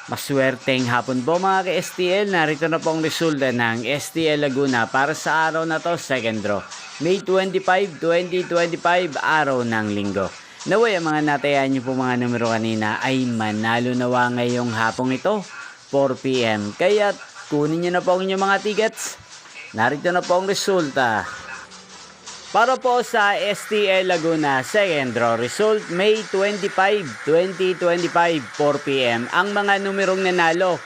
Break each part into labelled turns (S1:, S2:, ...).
S1: Maswerteng hapon po mga ka-STL. Narito na po ang resulta ng STL Laguna para sa araw na to, second draw. May 25, 2025, araw ng linggo. Naway ang mga natayan nyo po mga numero kanina ay manalo nawa ngayong hapong ito, 4 PM. Kaya kunin nyo na po ang inyong mga tickets. Narito na po ang resulta. Para po sa STL Laguna second draw result, May 25, 2025, 4 PM. Ang mga numerong nanalo,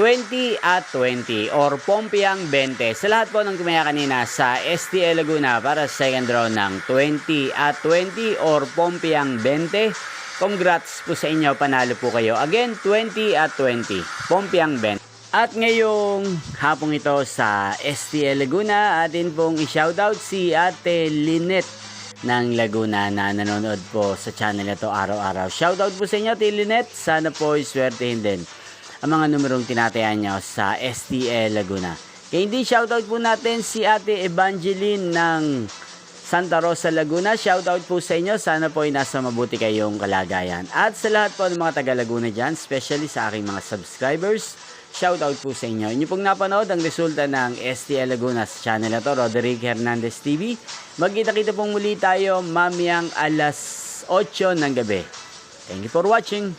S1: 20 at 20 or Pompiang 20. Sa lahat po ng tumaya kanina sa STL Laguna para second draw ng 20 at 20 or Pompiang 20. Congrats po sa inyo, panalo po kayo. Again, 20 at 20, Pompiang 20. At ngayong hapong ito sa STL Laguna, atin pong i-shoutout si Ate Lynette ng Laguna na nanonood po sa channel ito araw-araw. Shoutout po sa inyo, Ate Lynette. Sana po iswertehin din ang mga numerong tinatayan nyo sa STL Laguna. Kaya hindi shoutout po natin si Ate Evangeline ng Santa Rosa, Laguna. Shoutout po sa inyo. Sana po ay nasa mabuti kayong kalagayan. At sa lahat po ng mga taga Laguna dyan, especially sa aking mga subscribers, shoutout po sa inyo. Inyo pong napanood ang resulta ng STL Laguna sa channel na to, Roderick Hernandez TV. Magkita-kita pong muli tayo mamayang alas 8 ng gabi. Thank you for watching.